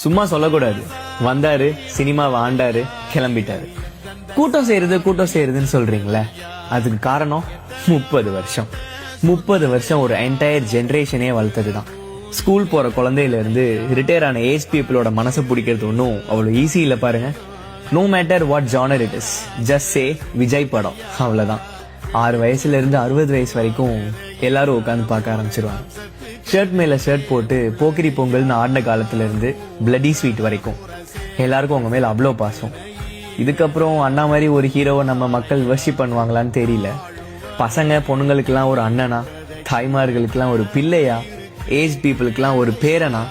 சும்மா சொல்லக்கூடாது. வந்தாரு, சினிமாவை ஆண்டாரு, கிளம்பிட்டாரு. கூட்டம் செய்யறதுன்னு சொல்றீங்களே, அதுக்கு காரணம் 30 வருஷம். 30 வருஷம் ஒரு என்டையர் ஜெனரேஷனே வளர்த்ததுதான். ஸ்கூல் போற குழந்தையில இருந்து ரிட்டையர் ஆன ஏஜ் பீப்புளோட மனசை பிடிக்கிறது ஒன்றும் அவ்வளவு ஈஸி இல்லை பாருங்க. No matter what genre it is, just say Vijay படம், அவ்வளவுதான். 6 வயசுல இருந்து 60 வயசு வரைக்கும் எல்லாரும் உட்காந்து பார்க்க ஆரம்பிச்சிருவாங்க. ஷர்ட் மேல ஷர்ட் போட்டு போக்கிரி பொங்கல்னு ஆடின காலத்துல இருந்து பிளடி ஸ்வீட் வரைக்கும் எல்லாருக்கும் உங்க மேல அவ்வளோ பாசம். இதுக்கப்புறம் அண்ணா மாதிரி ஒரு ஹீரோவை நம்ம மக்கள் வர்ஷிப் பண்ணுவாங்களான்னு தெரியல. பசங்க பொண்ணுங்களுக்கெல்லாம் ஒரு அண்ணனா, தாய்மார்களுக்கெல்லாம் ஒரு பிள்ளையா, ஏஜ் பீப்புளுக்கெல்லாம் ஒரு பேரனா,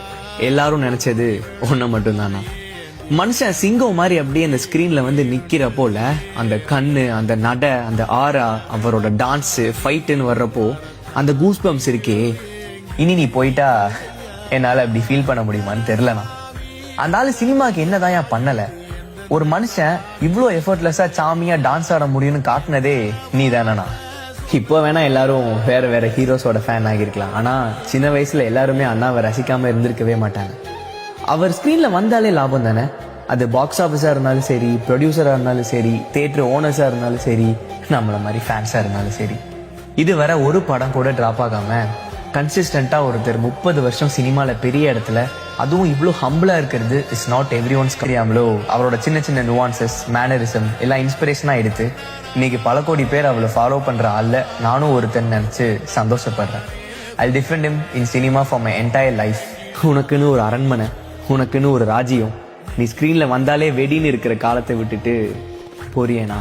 எல்லாரும் நினைச்சது ஒன்ன மட்டும்தானா. மனுஷன் சிங்கம் மாதிரி அப்படியே அந்த ஸ்கிரீன்ல வந்து நிக்கிற போல அந்த கண்ணு, அந்த நட, அந்த ஆரா, அவரோட டான்ஸ், ஃபைட்டுன்னு வர்றப்போ அந்த கூஸ் பம்ப்ஸ் இருக்கே, இனி நீ போயிட்டா என்னால அப்படி ஃபீல் பண்ண முடியுமான்னு தெரியலண்ணா. அந்த ஆளு சினிமாக்கு என்னதான் ஏன் பண்ணல? ஒரு மனுஷன் இவ்வளோ எஃபர்ட்லெஸ்ஸா சாமியா டான்ஸ் ஆட முடியும்னு காட்டினதே நீ தானண்ணா. இப்போ வேணா எல்லாரும் வேற வேற ஹீரோஸோட ஃபேன் ஆகிருக்கலாம், ஆனா சின்ன வயசுல எல்லாருமே அண்ணாவை ரசிக்காம இருந்திருக்கவே மாட்டாங்க. அவர் ஸ்கிரீன்ல வந்தாலே லாபம் தானே. அது பாக்ஸ் ஆஃபீஸா இருந்தாலும் சரி, ப்ரொடியூசரா இருந்தாலும் சரி, தியேட்டர் ஓனர்ஸா இருந்தாலும் சரி, நம்மள மாதிரி ஃபேன்ஸா இருந்தாலும் சரி. இது வர ஒரு படம் கூட டிராப் ஆகாம கன்சிஸ்டண்டா ஒருத்தர் 30 வருஷம் சினிமால பெரிய இடத்துல, அதுவும் இவ்வளோ ஹம்பிளா இருக்கிறது இஸ் நாட் எவ்ரி ஒன்ஸ். தெரியாமலோ அவரோட சின்ன சின்ன நுவான்சஸ், மேனரிசம் எல்லாம் இன்ஸ்பிரேஷனா எடுத்து இன்னைக்கு பல கோடி பேர் அவளை ஃபாலோ பண்ற ஆள்ல நானும் ஒருத்தன் நினைச்சு சந்தோஷப்படுறேன். I defend him in cinema for my entire life. உனக்குன்னு ஒரு அரண்மனை, உனக்குன்னு ஒரு ராஜ்யம், நீ ஸ்கிரீன்ல வந்தாலே வெடின்னு இருக்கிற காலத்தை விட்டுட்டு போறியேனா?